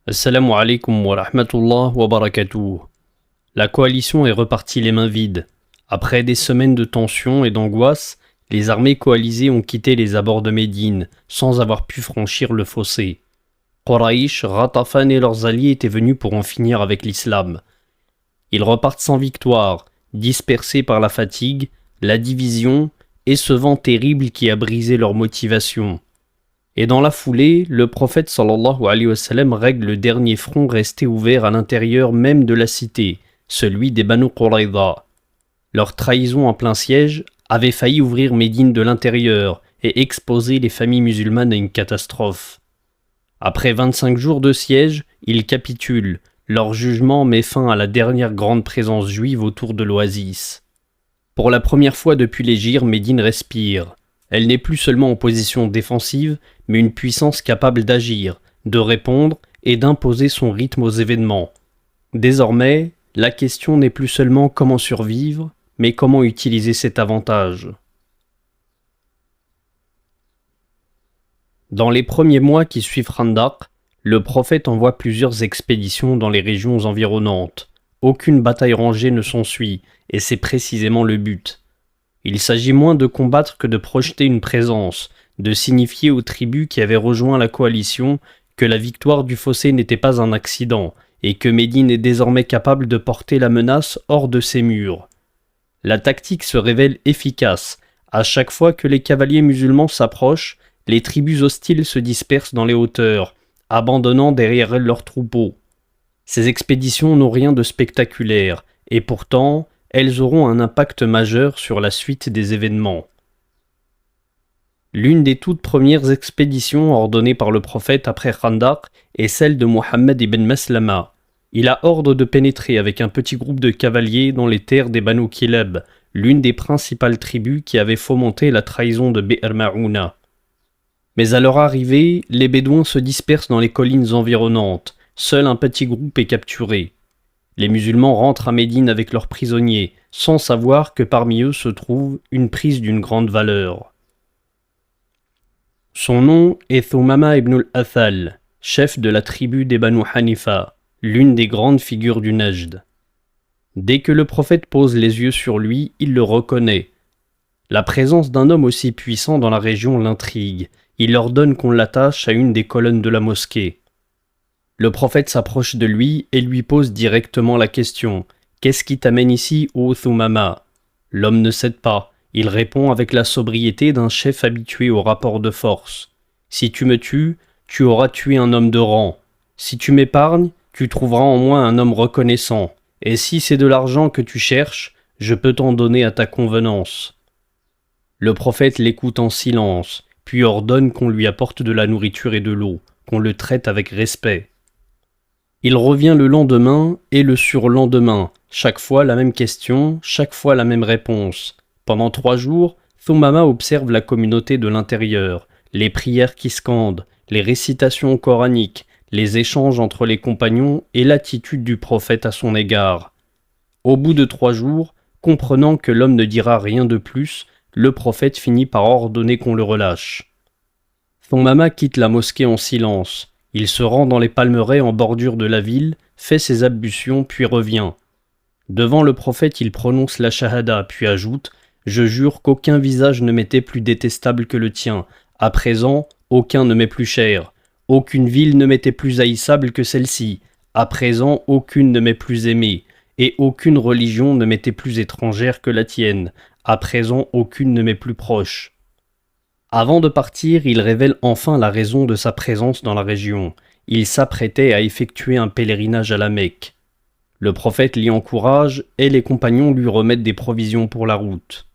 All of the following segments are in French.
Assalamu alaikum wa rahmatullah wa barakatuh. La coalition est repartie les mains vides. Après des semaines de tension et d'angoisse, les armées coalisées ont quitté les abords de Médine sans avoir pu franchir le fossé. Quraysh, Ghatafan et leurs alliés étaient venus pour en finir avec l'islam. Ils repartent sans victoire, dispersés par la fatigue, la division et ce vent terrible qui a brisé leur motivation. Et dans la foulée, le prophète sallallahu alayhi wa sallam règle le dernier front resté ouvert à l'intérieur même de la cité, celui des Banu Qurayza. Leur trahison en plein siège avait failli ouvrir Médine de l'intérieur et exposer les familles musulmanes à une catastrophe. Après 25 jours de siège, ils capitulent. Leur jugement met fin à la dernière grande présence juive autour de l'oasis. Pour la première fois depuis l'Hégire, Médine respire. Elle n'est plus seulement en position défensive, mais une puissance capable d'agir, de répondre et d'imposer son rythme aux événements. Désormais, la question n'est plus seulement comment survivre, mais comment utiliser cet avantage. Dans les premiers mois qui suivent Khandaq, le prophète envoie plusieurs expéditions dans les régions environnantes. Aucune bataille rangée ne s'ensuit, et c'est précisément le but. Il s'agit moins de combattre que de projeter une présence, de signifier aux tribus qui avaient rejoint la coalition que la victoire du fossé n'était pas un accident, et que Médine est désormais capable de porter la menace hors de ses murs. La tactique se révèle efficace. À chaque fois que les cavaliers musulmans s'approchent, les tribus hostiles se dispersent dans les hauteurs, abandonnant derrière elles leurs troupeaux. Ces expéditions n'ont rien de spectaculaire, et pourtant, elles auront un impact majeur sur la suite des événements. L'une des toutes premières expéditions ordonnées par le prophète après Khandaq est celle de Mohammed ibn Maslama. Il a ordre de pénétrer avec un petit groupe de cavaliers dans les terres des Banu Kilab, l'une des principales tribus qui avait fomenté la trahison de Bi'r Ma'ouna. Mais à leur arrivée, les Bédouins se dispersent dans les collines environnantes. Seul un petit groupe est capturé. Les musulmans rentrent à Médine avec leurs prisonniers, sans savoir que parmi eux se trouve une prise d'une grande valeur. Son nom est Thumama ibn al-Athal, chef de la tribu des Banu Hanifa, l'une des grandes figures du Najd. Dès que le prophète pose les yeux sur lui, il le reconnaît. La présence d'un homme aussi puissant dans la région l'intrigue. Il ordonne qu'on l'attache à une des colonnes de la mosquée. Le prophète s'approche de lui et lui pose directement la question « Qu'est-ce qui t'amène ici, ô Thumama ?» L'homme ne cède pas. Il répond avec la sobriété d'un chef habitué au rapport de force. « Si tu me tues, tu auras tué un homme de rang. Si tu m'épargnes, tu trouveras en moi un homme reconnaissant. Et si c'est de l'argent que tu cherches, je peux t'en donner à ta convenance. » Le prophète l'écoute en silence, puis ordonne qu'on lui apporte de la nourriture et de l'eau, qu'on le traite avec respect. Il revient le lendemain et le surlendemain, chaque fois la même question, chaque fois la même réponse. Pendant 3 jours, Thumama observe la communauté de l'intérieur, les prières qui scandent, les récitations coraniques, les échanges entre les compagnons et l'attitude du prophète à son égard. Au bout de 3 jours, comprenant que l'homme ne dira rien de plus, le prophète finit par ordonner qu'on le relâche. Thumama quitte la mosquée en silence. Il se rend dans les palmeraies en bordure de la ville, fait ses ablutions puis revient. Devant le prophète, il prononce la shahada puis ajoute « Je jure qu'aucun visage ne m'était plus détestable que le tien. À présent, aucun ne m'est plus cher. Aucune ville ne m'était plus haïssable que celle-ci. À présent, aucune ne m'est plus aimée. Et aucune religion ne m'était plus étrangère que la tienne. À présent, aucune ne m'est plus proche. » Avant de partir, il révèle enfin la raison de sa présence dans la région. Il s'apprêtait à effectuer un pèlerinage à la Mecque. Le prophète l'y encourage et les compagnons lui remettent des provisions pour la route.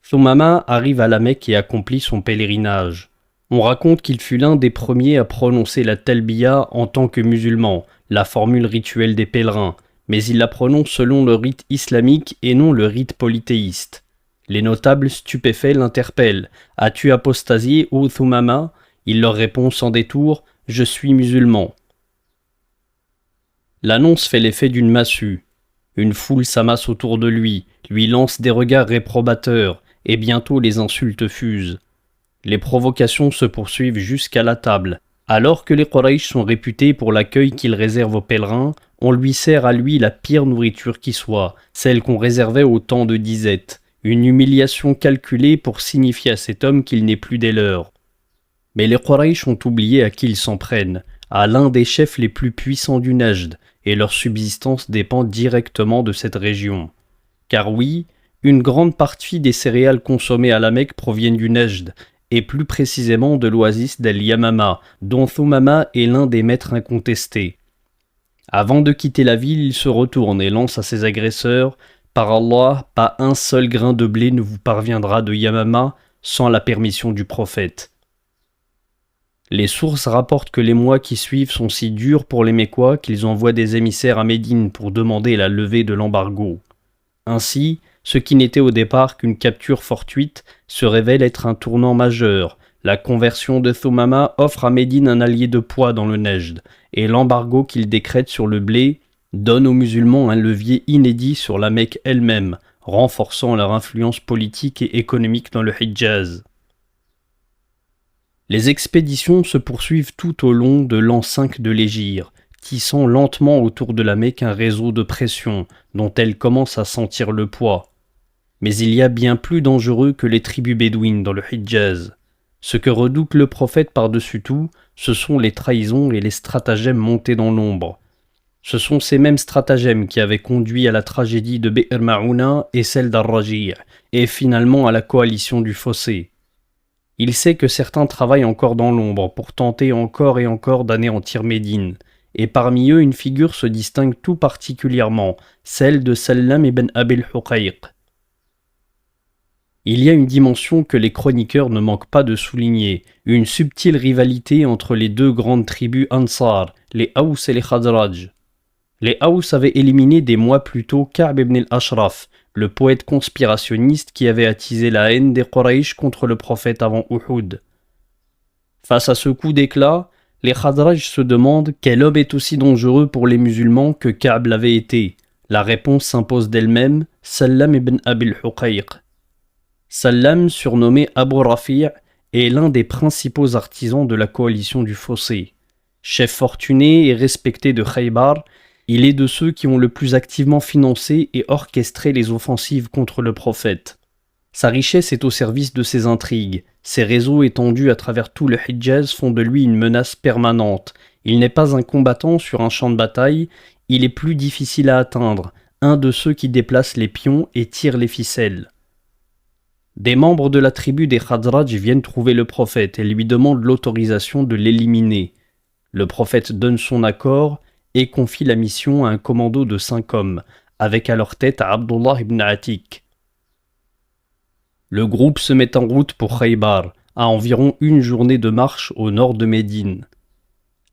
Thumama arrive à la Mecque et accomplit son pèlerinage. On raconte qu'il fut l'un des premiers à prononcer la talbiya en tant que musulman, la formule rituelle des pèlerins, mais il la prononce selon le rite islamique et non le rite polythéiste. Les notables stupéfaits l'interpellent. « As-tu apostasié, ô Thumama ?» Il leur répond sans détour « Je suis musulman ». L'annonce fait l'effet d'une massue. Une foule s'amasse autour de lui lance des regards réprobateurs, et bientôt les insultes fusent. Les provocations se poursuivent jusqu'à la table. Alors que les Quraysh sont réputés pour l'accueil qu'ils réservent aux pèlerins, on lui sert à lui la pire nourriture qui soit, celle qu'on réservait au temps de disette, une humiliation calculée pour signifier à cet homme qu'il n'est plus des leurs. Mais les Quraysh ont oublié à qui ils s'en prennent, à l'un des chefs les plus puissants du Najd, et leur subsistance dépend directement de cette région. Car oui, une grande partie des céréales consommées à la Mecque proviennent du Najd, et plus précisément de l'oasis d'Al-Yamama, dont Thumama est l'un des maîtres incontestés. Avant de quitter la ville, il se retourne et lance à ses agresseurs « Par Allah, pas un seul grain de blé ne vous parviendra de Yamama sans la permission du prophète. » Les sources rapportent que les mois qui suivent sont si durs pour les Mécois qu'ils envoient des émissaires à Médine pour demander la levée de l'embargo. Ainsi, ce qui n'était au départ qu'une capture fortuite se révèle être un tournant majeur. La conversion de Thumama offre à Médine un allié de poids dans le Najd, et l'embargo qu'il décrète sur le blé donne aux musulmans un levier inédit sur la Mecque elle-même, renforçant leur influence politique et économique dans le Hidjaz. Les expéditions se poursuivent tout au long de l'an 5 de l'Hégire, tissant lentement autour de la Mecque un réseau de pression dont elle commence à sentir le poids. Mais il y a bien plus dangereux que les tribus bédouines dans le Hidjaz. Ce que redoute le prophète par-dessus tout, ce sont les trahisons et les stratagèmes montés dans l'ombre. Ce sont ces mêmes stratagèmes qui avaient conduit à la tragédie de Bi'r Ma'ouna et celle d'Ar-Raji', et finalement à la coalition du Fossé. Il sait que certains travaillent encore dans l'ombre pour tenter encore et encore d'anéantir Médine, et parmi eux une figure se distingue tout particulièrement, celle de Sallam ibn Abil Huqayq. Il y a une dimension que les chroniqueurs ne manquent pas de souligner, une subtile rivalité entre les deux grandes tribus Ansar, les Aws et les Khazraj. Les Aws avaient éliminé des mois plus tôt Ka'b ibn al-Ashraf, le poète conspirationniste qui avait attisé la haine des Quraysh contre le prophète avant Uhud. Face à ce coup d'éclat, les Khazraj se demandent quel homme est aussi dangereux pour les musulmans que Ka'b l'avait été. La réponse s'impose d'elle-même, Sallam ibn Abil Huqayq. Sallam, surnommé Abu Rafi', est l'un des principaux artisans de la coalition du Fossé. Chef fortuné et respecté de Khaybar, il est de ceux qui ont le plus activement financé et orchestré les offensives contre le prophète. Sa richesse est au service de ses intrigues. Ses réseaux étendus à travers tout le Hidjaz font de lui une menace permanente. Il n'est pas un combattant sur un champ de bataille, il est plus difficile à atteindre, un de ceux qui déplacent les pions et tirent les ficelles. Des membres de la tribu des Khazraj viennent trouver le prophète et lui demandent l'autorisation de l'éliminer. Le prophète donne son accord et confie la mission à un commando de 5 hommes, avec à leur tête Abdullah ibn Atik. Le groupe se met en route pour Khaybar, à environ une journée de marche au nord de Médine.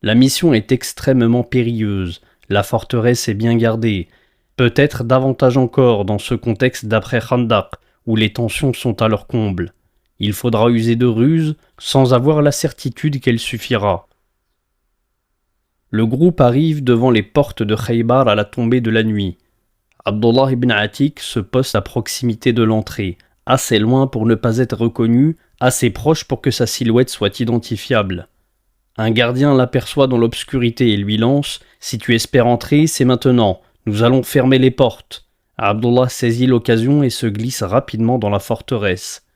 La mission est extrêmement périlleuse, la forteresse est bien gardée, peut-être davantage encore dans ce contexte d'après Khandaq, où les tensions sont à leur comble. Il faudra user de ruses sans avoir la certitude qu'elle suffira. Le groupe arrive devant les portes de Khaybar à la tombée de la nuit. Abdullah ibn Atik se poste à proximité de l'entrée, assez loin pour ne pas être reconnu, assez proche pour que sa silhouette soit identifiable. Un gardien l'aperçoit dans l'obscurité et lui lance « Si tu espères entrer, c'est maintenant, nous allons fermer les portes ». Abdullah saisit l'occasion et se glisse rapidement dans la forteresse.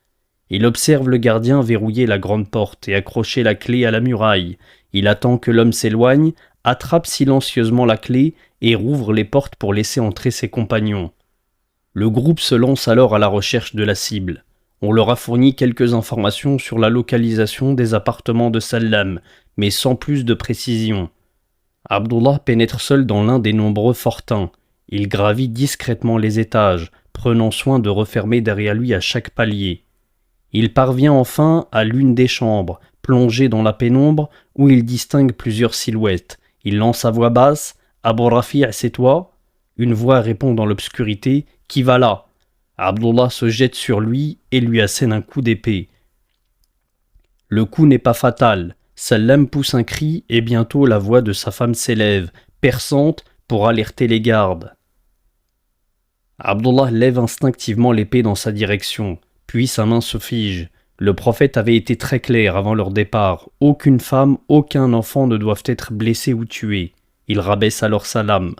Il observe le gardien verrouiller la grande porte et accrocher la clé à la muraille. Il attend que l'homme s'éloigne, attrape silencieusement la clé et rouvre les portes pour laisser entrer ses compagnons. Le groupe se lance alors à la recherche de la cible. On leur a fourni quelques informations sur la localisation des appartements de Sallam, mais sans plus de précision. Abdullah pénètre seul dans l'un des nombreux fortins. Il gravit discrètement les étages, prenant soin de refermer derrière lui à chaque palier. Il parvient enfin à l'une des chambres, plongée dans la pénombre, où il distingue plusieurs silhouettes. Il lance à voix basse « Abu Rafi', c'est toi ?» Une voix répond dans l'obscurité « Qui va là ?» Abdullah se jette sur lui et lui assène un coup d'épée. Le coup n'est pas fatal. Sallam pousse un cri et bientôt la voix de sa femme s'élève, perçante, pour alerter les gardes. Abdullah lève instinctivement l'épée dans sa direction, puis sa main se fige. Le prophète avait été très clair avant leur départ. Aucune femme, aucun enfant ne doivent être blessés ou tués. Il rabaisse alors sa lame.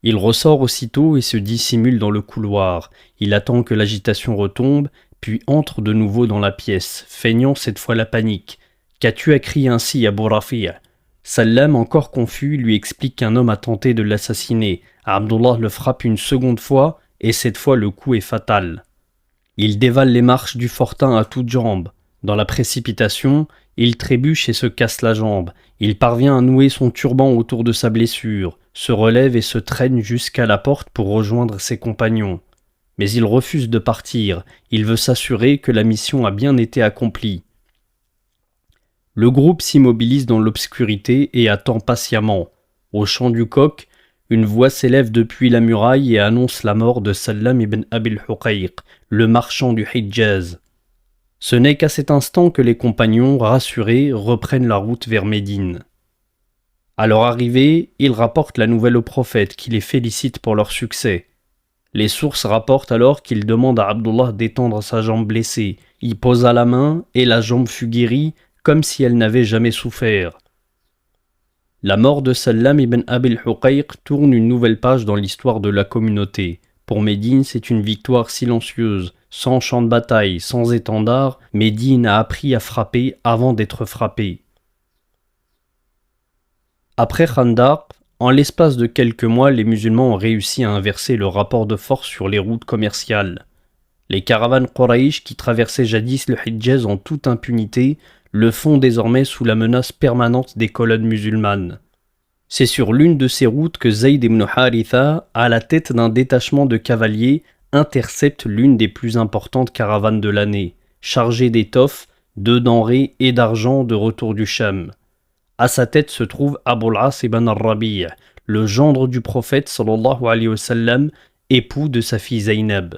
Il ressort aussitôt et se dissimule dans le couloir. Il attend que l'agitation retombe, puis entre de nouveau dans la pièce, feignant cette fois la panique. Qu'as-tu à crier ainsi, Abu Rafi'? Sallam, encore confus, lui explique qu'un homme a tenté de l'assassiner. Abdullah le frappe une seconde fois, et cette fois le coup est fatal. Il dévale les marches du fortin à toutes jambes. Dans la précipitation, il trébuche et se casse la jambe. Il parvient à nouer son turban autour de sa blessure, se relève et se traîne jusqu'à la porte pour rejoindre ses compagnons. Mais il refuse de partir, il veut s'assurer que la mission a bien été accomplie. Le groupe s'immobilise dans l'obscurité et attend patiemment. Au chant du coq, une voix s'élève depuis la muraille et annonce la mort de Sallam ibn Abil Huqayq, le marchand du Hidjaz. Ce n'est qu'à cet instant que les compagnons, rassurés, reprennent la route vers Médine. À leur arrivée, ils rapportent la nouvelle au prophète qui les félicite pour leur succès. Les sources rapportent alors qu'il demande à Abdullah d'étendre sa jambe blessée, y posa la main et la jambe fut guérie comme si elle n'avait jamais souffert. La mort de Sallam ibn Abil Huqayq tourne une nouvelle page dans l'histoire de la communauté. Pour Médine, c'est une victoire silencieuse, sans champ de bataille, sans étendard. Médine a appris à frapper avant d'être frappé. Après Khandaq, en l'espace de quelques mois, les musulmans ont réussi à inverser le rapport de force sur les routes commerciales. Les caravanes Quraysh qui traversaient jadis le Hidjaz en toute impunité le font désormais sous la menace permanente des colonnes musulmanes. C'est sur l'une de ces routes que Zayd ibn Haritha, à la tête d'un détachement de cavaliers, intercepte l'une des plus importantes caravanes de l'année, chargée d'étoffes, de denrées et d'argent de retour du Cham. À sa tête se trouve Abul As ibn al-Rabi', le gendre du prophète sallallahu alayhi wa sallam, époux de sa fille Zaynab.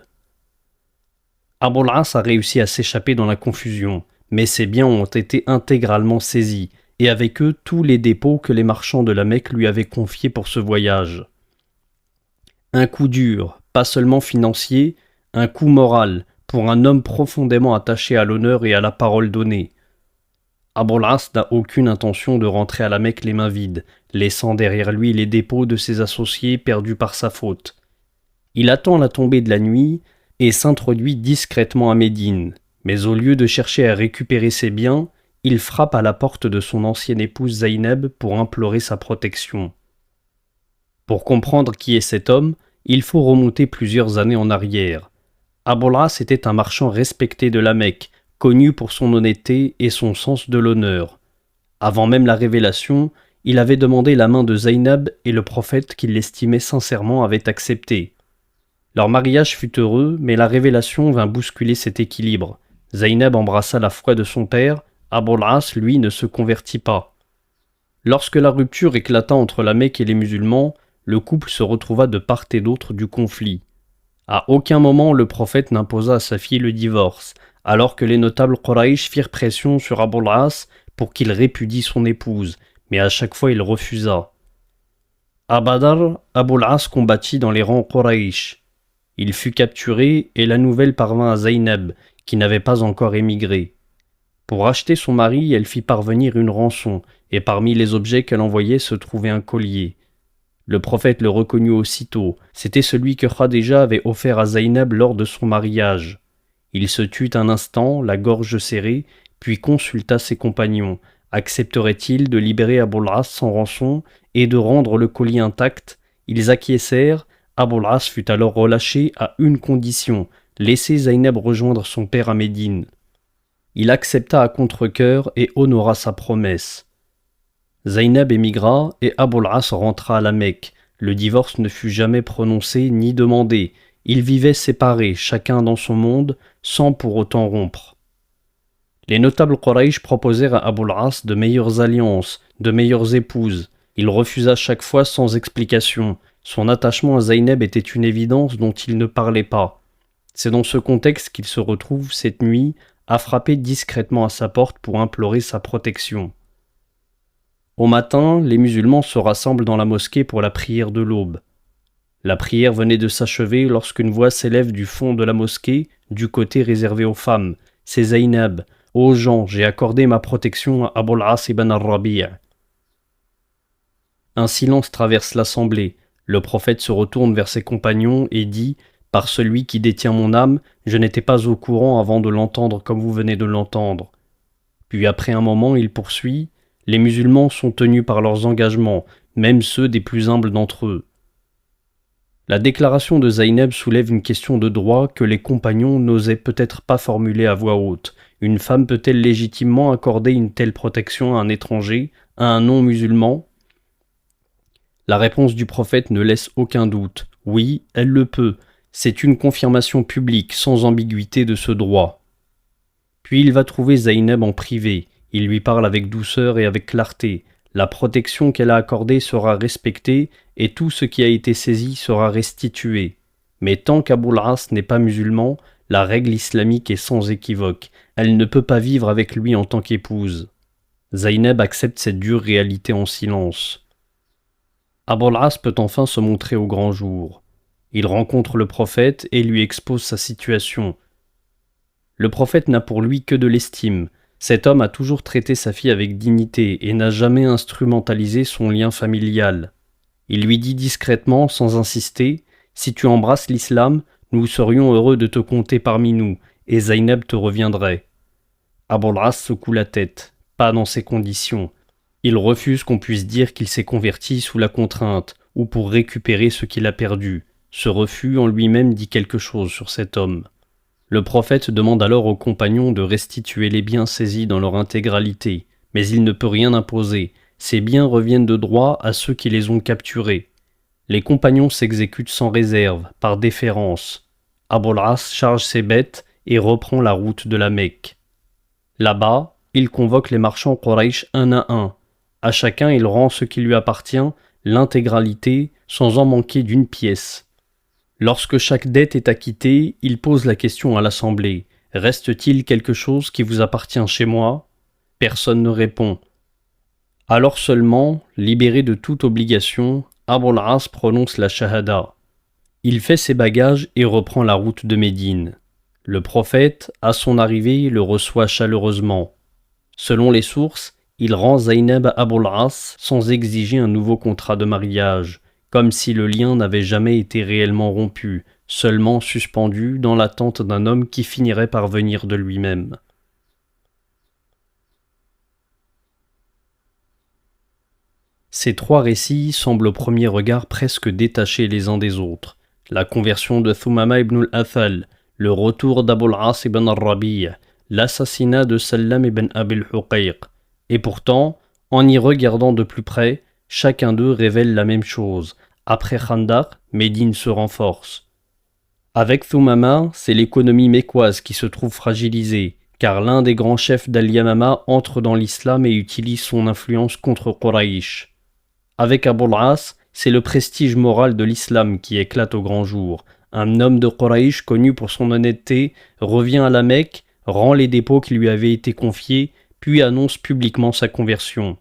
Abul As a réussi à s'échapper dans la confusion, mais ses biens ont été intégralement saisis, et avec eux tous les dépôts que les marchands de la Mecque lui avaient confiés pour ce voyage. Un coup dur, pas seulement financier, un coup moral, pour un homme profondément attaché à l'honneur et à la parole donnée. Abul As n'a aucune intention de rentrer à la Mecque les mains vides, laissant derrière lui les dépôts de ses associés perdus par sa faute. Il attend la tombée de la nuit et s'introduit discrètement à Médine, mais au lieu de chercher à récupérer ses biens, il frappe à la porte de son ancienne épouse Zaynab pour implorer sa protection. Pour comprendre qui est cet homme, il faut remonter plusieurs années en arrière. Abul As était un marchand respecté de la Mecque, connu pour son honnêteté et son sens de l'honneur. Avant même la révélation, il avait demandé la main de Zaynab et le prophète qui l'estimait sincèrement avait accepté. Leur mariage fut heureux, mais la révélation vint bousculer cet équilibre. Zaynab embrassa la foi de son père, Abul As, lui, ne se convertit pas. Lorsque la rupture éclata entre la Mecque et les musulmans, le couple se retrouva de part et d'autre du conflit. À aucun moment le prophète n'imposa à sa fille le divorce, alors que les notables Quraysh firent pression sur Abul As pour qu'il répudie son épouse, mais à chaque fois il refusa. À Badr, Abul As combattit dans les rangs Quraysh. Il fut capturé et la nouvelle parvint à Zaynab, qui n'avait pas encore émigré. Pour acheter son mari, elle fit parvenir une rançon, et parmi les objets qu'elle envoyait se trouvait un collier. Le prophète le reconnut aussitôt, c'était celui que Khadija avait offert à Zaynab lors de son mariage. Il se tut un instant, la gorge serrée, puis consulta ses compagnons. Accepteraient-ils de libérer Abul As sans rançon et de rendre le collier intact? Ils acquiescèrent. Abul As fut alors relâché à une condition, laisser Zaynab rejoindre son père à Médine. Il accepta à contre-cœur et honora sa promesse. Zaynab émigra et Abul As rentra à la Mecque. Le divorce ne fut jamais prononcé ni demandé. Ils vivaient séparés, chacun dans son monde, sans pour autant rompre. Les notables Quraysh proposèrent à Abul As de meilleures alliances, de meilleures épouses. Il refusa chaque fois sans explication. Son attachement à Zaynab était une évidence dont il ne parlait pas. C'est dans ce contexte qu'il se retrouve, cette nuit, à frapper discrètement à sa porte pour implorer sa protection. Au matin, les musulmans se rassemblent dans la mosquée pour la prière de l'aube. La prière venait de s'achever lorsqu'une voix s'élève du fond de la mosquée, du côté réservé aux femmes. C'est Zaynab. Ô gens, j'ai accordé ma protection à Abul As ibn al-Rabi'. Un silence traverse l'assemblée. Le prophète se retourne vers ses compagnons et dit « Par celui qui détient mon âme, je n'étais pas au courant avant de l'entendre comme vous venez de l'entendre. » Puis après un moment, il poursuit « Les musulmans sont tenus par leurs engagements, même ceux des plus humbles d'entre eux. » La déclaration de Zaynab soulève une question de droit que les compagnons n'osaient peut-être pas formuler à voix haute. Une femme peut-elle légitimement accorder une telle protection à un étranger, à un non-musulman ? La réponse du prophète ne laisse aucun doute. Oui, elle le peut. C'est une confirmation publique, sans ambiguïté de ce droit. Puis il va trouver Zaynab en privé. Il lui parle avec douceur et avec clarté. La protection qu'elle a accordée sera respectée et tout ce qui a été saisi sera restitué. Mais tant qu'Abul As n'est pas musulman, la règle islamique est sans équivoque. Elle ne peut pas vivre avec lui en tant qu'épouse. Zaynab accepte cette dure réalité en silence. Abul As peut enfin se montrer au grand jour. Il rencontre le prophète et lui expose sa situation. Le prophète n'a pour lui que de l'estime. Cet homme a toujours traité sa fille avec dignité et n'a jamais instrumentalisé son lien familial. Il lui dit discrètement, sans insister, « Si tu embrasses l'islam, nous serions heureux de te compter parmi nous, et Zaynab te reviendrait. » Abul As secoue la tête, pas dans ces conditions. Il refuse qu'on puisse dire qu'il s'est converti sous la contrainte ou pour récupérer ce qu'il a perdu. Ce refus en lui-même dit quelque chose sur cet homme. Le prophète demande alors aux compagnons de restituer les biens saisis dans leur intégralité, mais il ne peut rien imposer. Ces biens reviennent de droit à ceux qui les ont capturés. Les compagnons s'exécutent sans réserve, par déférence. Abul As charge ses bêtes et reprend la route de la Mecque. Là-bas, il convoque les marchands Quraysh un à un. À chacun, il rend ce qui lui appartient, l'intégralité, sans en manquer d'une pièce. Lorsque chaque dette est acquittée, il pose la question à l'assemblée. « Reste-t-il quelque chose qui vous appartient chez moi ?» Personne ne répond. Alors seulement, libéré de toute obligation, Abul As prononce la shahada. Il fait ses bagages et reprend la route de Médine. Le prophète, à son arrivée, le reçoit chaleureusement. Selon les sources, il rend Zaynab à Abul As sans exiger un nouveau contrat de mariage, comme si le lien n'avait jamais été réellement rompu, seulement suspendu dans l'attente d'un homme qui finirait par venir de lui-même. Ces trois récits semblent au premier regard presque détachés les uns des autres. La conversion de Thumama ibn al-Athal, le retour d'Abul As ibn al-Rabi', l'assassinat de Sallam ibn Abil Huqayq. Et pourtant, en y regardant de plus près, chacun d'eux révèle la même chose. Après Khandaq, Médine se renforce. Avec Thumama, c'est l'économie mécoise qui se trouve fragilisée, car l'un des grands chefs d'Al-Yamama entre dans l'islam et utilise son influence contre Quraysh. Avec Abul As, c'est le prestige moral de l'islam qui éclate au grand jour. Un homme de Quraysh connu pour son honnêteté revient à la Mecque, rend les dépôts qui lui avaient été confiés, puis annonce publiquement sa conversion.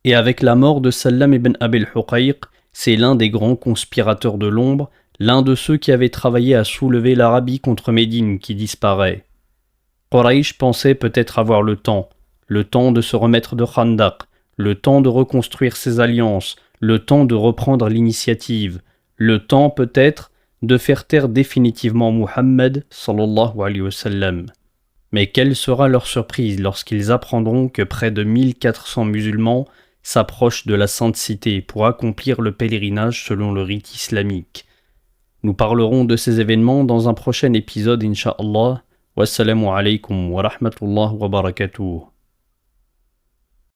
Et avec la mort de Sallam ibn Abil Huqayq, c'est l'un des grands conspirateurs de l'ombre, l'un de ceux qui avaient travaillé à soulever l'Arabie contre Médine qui disparaît. Quraysh pensait peut-être avoir le temps de se remettre de Khandaq, le temps de reconstruire ses alliances, le temps de reprendre l'initiative, le temps peut-être de faire taire définitivement Muhammad sallallahu alayhi wa sallam. Mais quelle sera leur surprise lorsqu'ils apprendront que près de 1400 musulmans s'approchent de la Sainte Cité pour accomplir le pèlerinage selon le rite islamique. Nous parlerons de ces événements dans un prochain épisode, incha'Allah. Wassalamu alaikum wa rahmatullah wa barakatuh.